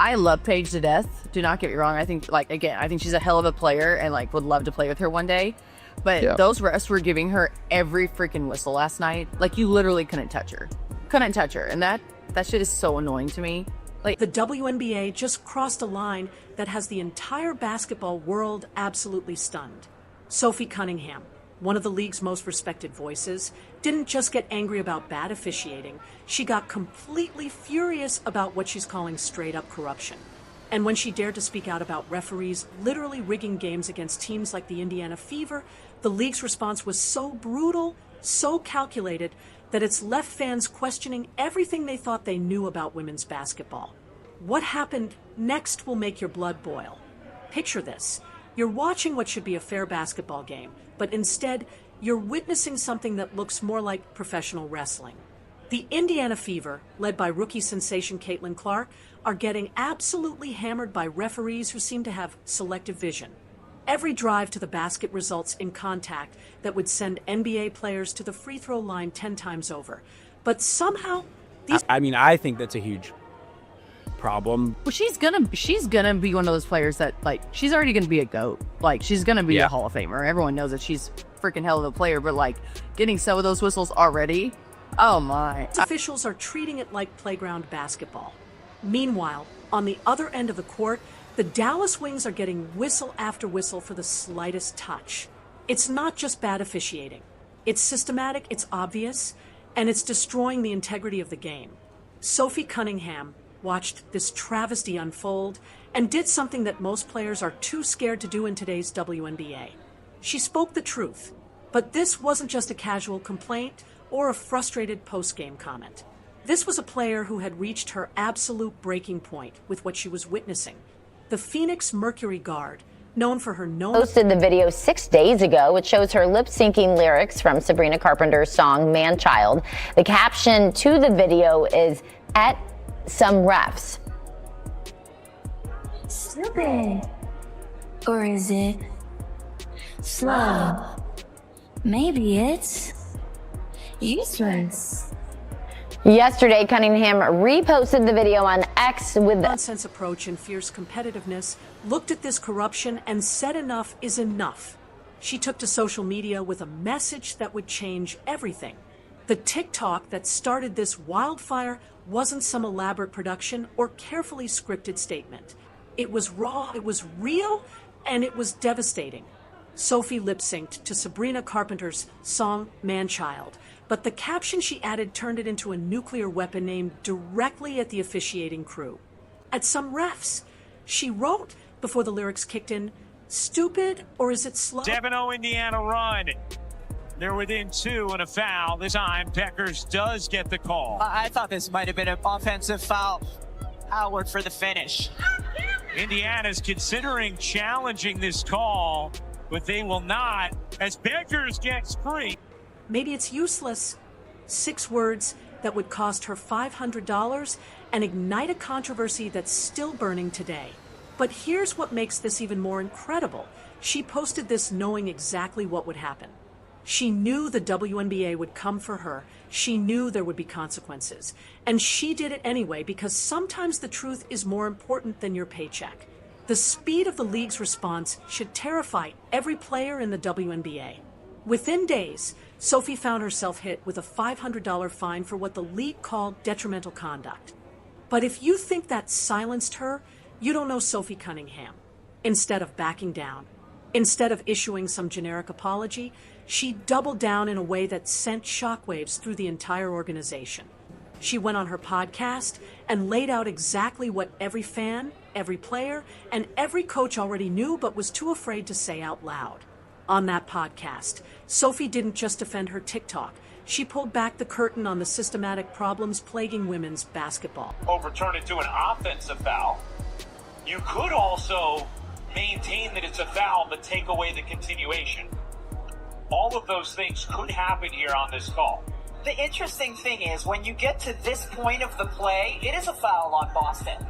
I love Paige to death. Do not get me wrong. I think, I think she's a hell of a player and, would love to play with her one day. But those refs were giving her every freaking whistle last night. You literally couldn't touch her. And that shit is so annoying to me. The WNBA just crossed a line that has the entire basketball world absolutely stunned. Sophie Cunningham, one of the league's most respected voices, didn't just get angry about bad officiating. She got completely furious about what she's calling straight-up corruption. And when she dared to speak out about referees literally rigging games against teams like the Indiana Fever, the league's response was so brutal, so calculated, that it's left fans questioning everything they thought they knew about women's basketball. What happened next will make your blood boil. Picture this. You're watching what should be a fair basketball game, but instead, you're witnessing something that looks more like professional wrestling. The Indiana Fever, led by rookie sensation Caitlin Clark, are getting absolutely hammered by referees who seem to have selective vision. Every drive to the basket results in contact that would send NBA players to the free throw line 10 times over. But somehow, I think that's a huge problem. Well, she's gonna be one of those players that, she's already gonna be a GOAT. She's gonna be a Hall of Famer. Everyone knows that she's freaking hell of a player, but, getting some of those whistles already, oh my. Officials are treating it like playground basketball. Meanwhile, on the other end of the court, the Dallas Wings are getting whistle after whistle for the slightest touch. It's not just bad officiating. It's systematic, it's obvious, and it's destroying the integrity of the game. Sophie Cunningham watched this travesty unfold and did something that most players are too scared to do in today's WNBA. She spoke the truth, but this wasn't just a casual complaint or a frustrated post-game comment. This was a player who had reached her absolute breaking point with what she was witnessing. The Phoenix Mercury guard, known for her posted the video 6 days ago. It shows her lip-syncing lyrics from Sabrina Carpenter's song Man-Child. The caption to the video is, "At some refs." Stupid. Or is it slow? Maybe it's useless. Yesterday, Cunningham reposted the video on X with the nonsense approach and fierce competitiveness, looked at this corruption and said enough is enough. She took to social media with a message that would change everything. The TikTok that started this wildfire wasn't some elaborate production or carefully scripted statement. It was raw, it was real, and it was devastating. Sophie lip-synced to Sabrina Carpenter's song Man-Child, but the caption she added turned it into a nuclear weapon aimed directly at the officiating crew. At some refs, she wrote, before the lyrics kicked in, "Stupid, or is it slow?" 7-0 Indiana run. They're within 2 and a foul. This time, Peckers does get the call. I thought this might have been an offensive foul. Howard for the finish. Indiana's considering challenging this call, but they will not, as Peckers gets free. Maybe it's useless. 6 words that would cost her $500 and ignite a controversy that's still burning today. But here's what makes this even more incredible. She posted this knowing exactly what would happen. She knew the WNBA would come for her. She knew there would be consequences. And she did it anyway because sometimes the truth is more important than your paycheck. The speed of the league's response should terrify every player in the WNBA. Within days, Sophie found herself hit with a $500 fine for what the league called detrimental conduct. But if you think that silenced her, you don't know Sophie Cunningham. Instead of backing down, instead of issuing some generic apology, she doubled down in a way that sent shockwaves through the entire organization. She went on her podcast and laid out exactly what every fan, every player, and every coach already knew but was too afraid to say out loud. On that podcast, Sophie didn't just defend her TikTok. She pulled back the curtain on the systematic problems plaguing women's basketball. Overturn it to an offensive foul. You could also maintain that it's a foul but take away the continuation. All of those things could happen here on this call. The interesting thing is, when you get to this point of the play, it is a foul on Boston.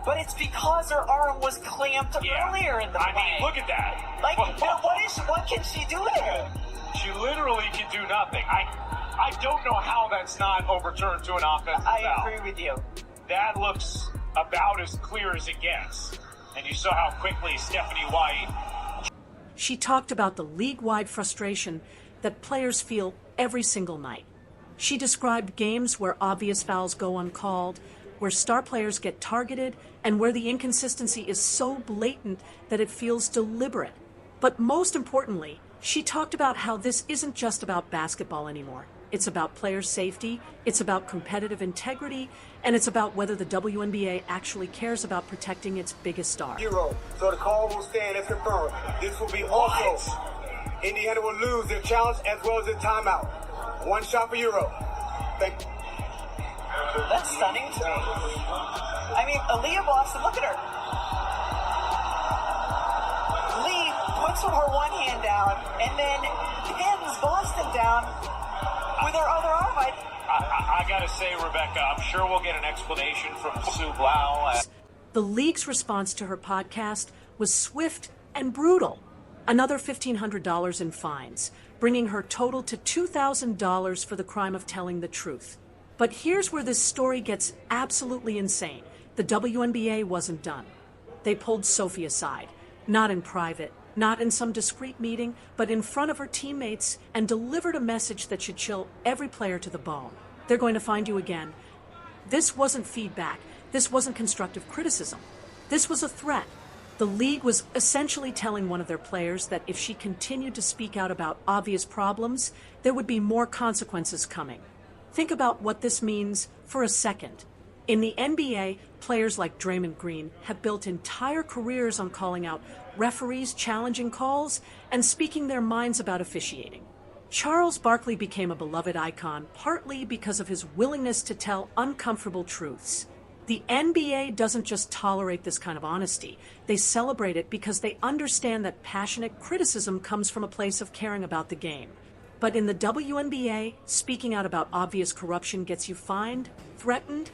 But it's because her arm was clamped earlier in the play. I mean, look at that. What can she do there? She literally can do nothing. I don't know how that's not overturned to an offensive foul. I agree with you. That looks about as clear as it gets. And you saw how quickly Stephanie White. She talked about the league-wide frustration that players feel every single night. She described games where obvious fouls go uncalled, where star players get targeted, and where the inconsistency is so blatant that it feels deliberate. But most importantly, she talked about how this isn't just about basketball anymore. It's about player safety, it's about competitive integrity, and it's about whether the WNBA actually cares about protecting its biggest star. So the call will stand as confirmed. This will be also. Indiana will lose their challenge as well as their timeout. One shot for Euro. Thank you. That's stunning to me. I mean, Aaliyah Boston, look at her. Lee puts her one hand down and then pins Boston down with her other arm. I gotta say, Rebecca, I'm sure we'll get an explanation from Sue Blau. The league's response to her podcast was swift and brutal. Another $1,500 in fines, bringing her total to $2,000 for the crime of telling the truth. But here's where this story gets absolutely insane. The WNBA wasn't done. They pulled Sophie aside, not in private, not in some discreet meeting, but in front of her teammates, and delivered a message that should chill every player to the bone. They're going to find you again. This wasn't feedback. This wasn't constructive criticism. This was a threat. The league was essentially telling one of their players that if she continued to speak out about obvious problems, there would be more consequences coming. Think about what this means for a second. In the NBA, players like Draymond Green have built entire careers on calling out referees challenging calls and speaking their minds about officiating. Charles Barkley became a beloved icon partly because of his willingness to tell uncomfortable truths. The NBA doesn't just tolerate this kind of honesty. They celebrate it because they understand that passionate criticism comes from a place of caring about the game. But in the WNBA, speaking out about obvious corruption gets you fined, threatened.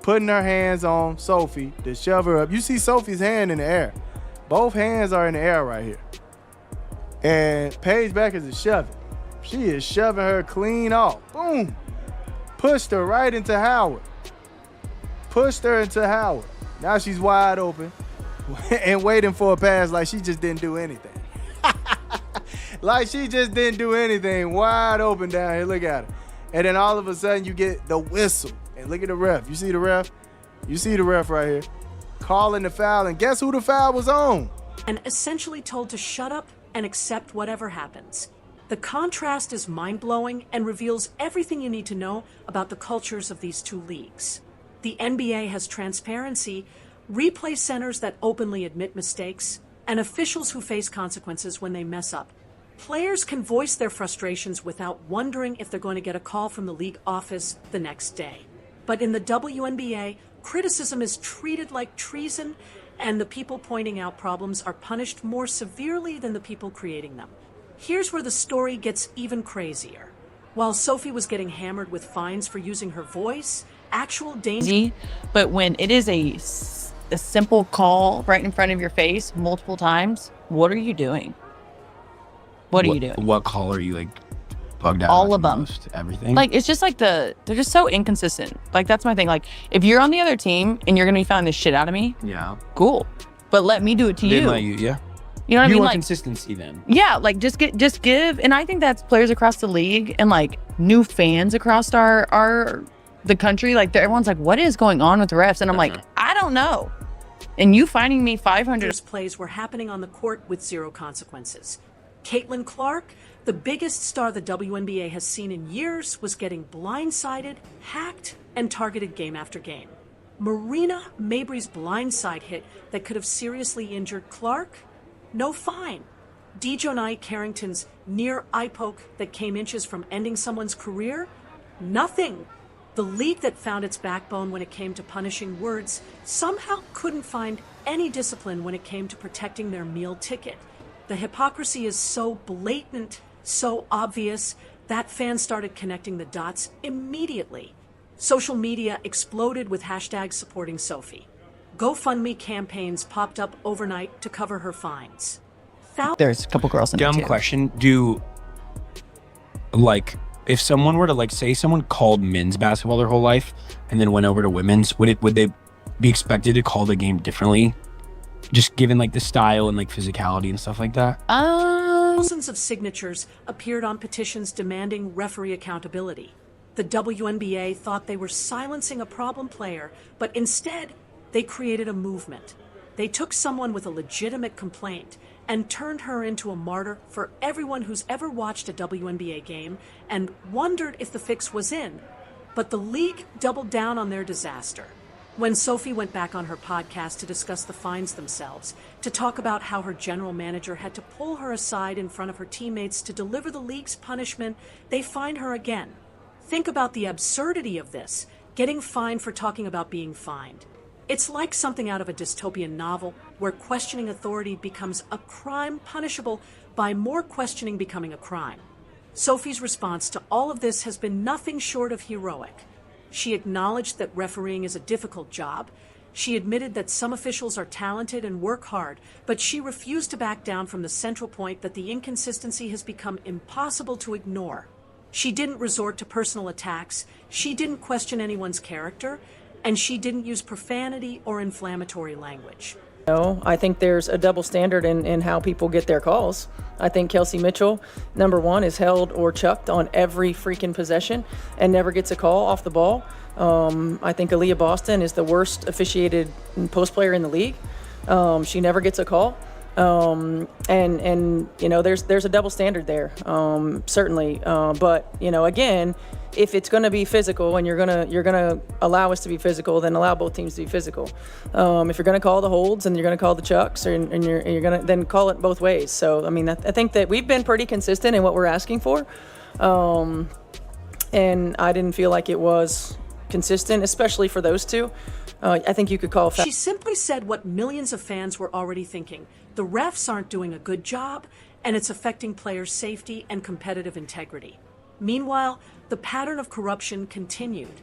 Putting her hands on Sophie to shove her up. You see Sophie's hand in the air. Both hands are in the air right here. And Paige Beckers is shoving. She is shoving her clean off. Boom. Pushed her right into Howard. Pushed her into Howard. Now she's wide open and waiting for a pass like she just didn't do anything. Like she just didn't do anything. Wide open down here. Look at her. And then all of a sudden you get the whistle. And look at the ref. You see the ref? You see the ref right here. Calling the foul. And guess who the foul was on? And essentially told to shut up and accept whatever happens. The contrast is mind-blowing and reveals everything you need to know about the cultures of these two leagues. The NBA has transparency, replay centers that openly admit mistakes, and officials who face consequences when they mess up. Players can voice their frustrations without wondering if they're going to get a call from the league office the next day. But in the WNBA, criticism is treated like treason, and the people pointing out problems are punished more severely than the people creating them. Here's where the story gets even crazier. While Sophie was getting hammered with fines for using her voice, actual danger. But when it is a simple call right in front of your face multiple times, what are you doing? What are you doing? What call are you bugged out? All of them. Most? Everything? It's just they're just so inconsistent. That's my thing. If you're on the other team and you're going to be fouling the shit out of me, yeah, cool. But let me do it to you. Let you, yeah. You know what I mean? You want consistency then. Yeah, just give. And I think that's players across the league and new fans across the country. Everyone's what is going on with the refs? And I'm I don't know. And you finding me 500 plays were happening on the court with zero consequences. Caitlin Clark, the biggest star the WNBA has seen in years, was getting blindsided, hacked, and targeted game after game. Marina Mabry's blindside hit that could have seriously injured Clark? No fine. Dejounai Carrington's near eye poke that came inches from ending someone's career? Nothing. The league that found its backbone when it came to punishing words somehow couldn't find any discipline when it came to protecting their meal ticket. The hypocrisy is so blatant, so obvious, that fans started connecting the dots immediately. Social media exploded with hashtags supporting Sophie. GoFundMe campaigns popped up overnight to cover her fines. There's a couple girls in there Dumb too. question. Do if someone were to like say someone called men's basketball their whole life and then went over to women's, would they be expected to call the game differently, just given like the style and like physicality and stuff like that? Thousands of signatures appeared on petitions demanding referee accountability. The WNBA thought they were silencing a problem player, but instead they created a movement. They took someone with a legitimate complaint and turned her into a martyr for everyone who's ever watched a WNBA game and wondered if the fix was in. But the league doubled down on their disaster. When Sophie went back on her podcast to discuss the fines themselves, to talk about how her general manager had to pull her aside in front of her teammates to deliver the league's punishment, they fined her again. Think about the absurdity of this, getting fined for talking about being fined. It's like something out of a dystopian novel where questioning authority becomes a crime punishable by more questioning becoming a crime. Sophie's response to all of this has been nothing short of heroic. She acknowledged that refereeing is a difficult job. She admitted that some officials are talented and work hard, but she refused to back down from the central point that the inconsistency has become impossible to ignore. She didn't resort to personal attacks, she didn't question anyone's character, and she didn't use profanity or inflammatory language. No, I think there's a double standard in how people get their calls. I think Kelsey Mitchell, number one, is held or chucked on every freaking possession and never gets a call off the ball. I think Aaliyah Boston is the worst officiated post player in the league. She never gets a call. And you know, there's a double standard there, certainly. But you know, again, if it's going to be physical and you're gonna allow us to be physical, then allow both teams to be physical. If you're going to call the holds and you're going to call the chucks, and you're going to then call it both ways. So I mean, I think that we've been pretty consistent in what we're asking for, and I didn't feel like it was consistent, especially for those two. I think you could call. She simply said what millions of fans were already thinking. The refs aren't doing a good job, and it's affecting players' safety and competitive integrity. Meanwhile, the pattern of corruption continued.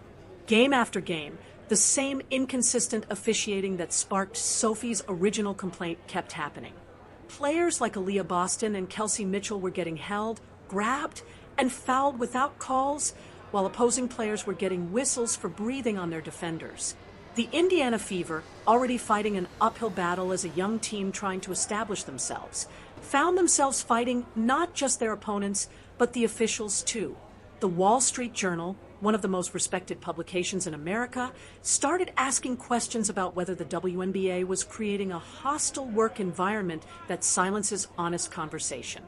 Game after game, the same inconsistent officiating that sparked Sophie's original complaint kept happening. Players like Aaliyah Boston and Kelsey Mitchell were getting held, grabbed, and fouled without calls, while opposing players were getting whistles for breathing on their defenders. The Indiana Fever, already fighting an uphill battle as a young team trying to establish themselves, found themselves fighting not just their opponents, but the officials too. The Wall Street Journal, one of the most respected publications in America, started asking questions about whether the WNBA was creating a hostile work environment that silences honest conversation.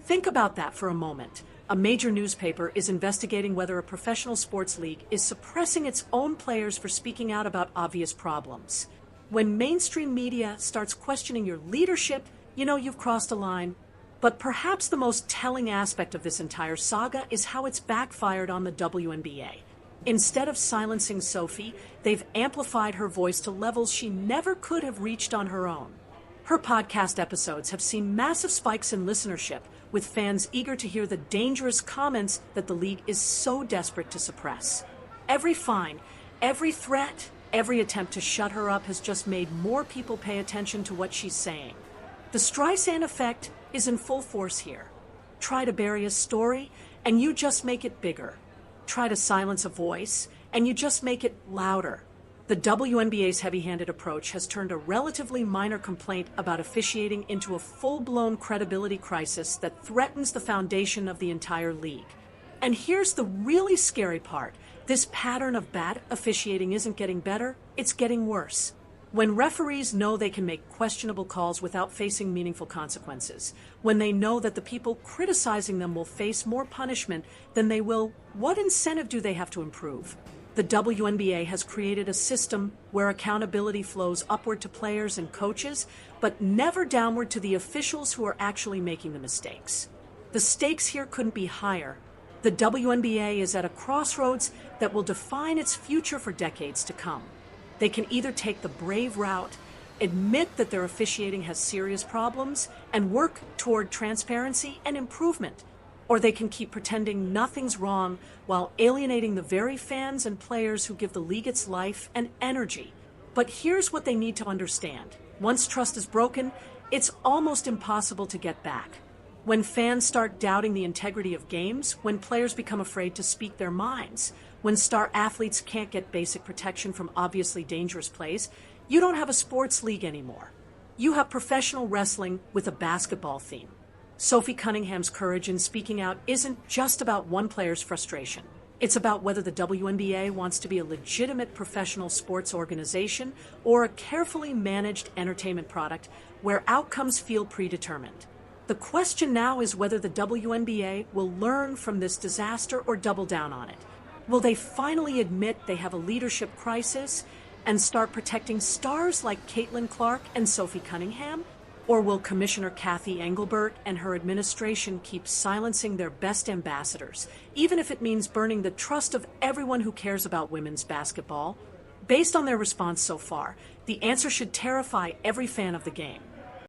Think about that for a moment. A major newspaper is investigating whether a professional sports league is suppressing its own players for speaking out about obvious problems. When mainstream media starts questioning your leadership, you know you've crossed a line. But perhaps the most telling aspect of this entire saga is how it's backfired on the WNBA. Instead of silencing Sophie, they've amplified her voice to levels she never could have reached on her own. Her podcast episodes have seen massive spikes in listenership, with fans eager to hear the dangerous comments that the league is so desperate to suppress. Every fine, every threat, every attempt to shut her up has just made more people pay attention to what she's saying. The Streisand effect is in full force here. Try to bury a story, and you just make it bigger. Try to silence a voice, and you just make it louder. The WNBA's heavy-handed approach has turned a relatively minor complaint about officiating into a full-blown credibility crisis that threatens the foundation of the entire league. And here's the really scary part. This pattern of bad officiating isn't getting better, it's getting worse. When referees know they can make questionable calls without facing meaningful consequences, when they know that the people criticizing them will face more punishment than they will, what incentive do they have to improve? The WNBA has created a system where accountability flows upward to players and coaches, but never downward to the officials who are actually making the mistakes. The stakes here couldn't be higher. The WNBA is at a crossroads that will define its future for decades to come. They can either take the brave route, admit that their officiating has serious problems, and work toward transparency and improvement, or they can keep pretending nothing's wrong while alienating the very fans and players who give the league its life and energy. But here's what they need to understand. Once trust is broken, it's almost impossible to get back. When fans start doubting the integrity of games, when players become afraid to speak their minds, when star athletes can't get basic protection from obviously dangerous plays, you don't have a sports league anymore. You have professional wrestling with a basketball theme. Sophie Cunningham's courage in speaking out isn't just about one player's frustration. It's about whether the WNBA wants to be a legitimate professional sports organization or a carefully managed entertainment product where outcomes feel predetermined. The question now is whether the WNBA will learn from this disaster or double down on it. Will they finally admit they have a leadership crisis and start protecting stars like Caitlin Clark and Sophie Cunningham? Or will Commissioner Kathy Engelbert and her administration keep silencing their best ambassadors, even if it means burning the trust of everyone who cares about women's basketball? Based on their response so far, the answer should terrify every fan of the game.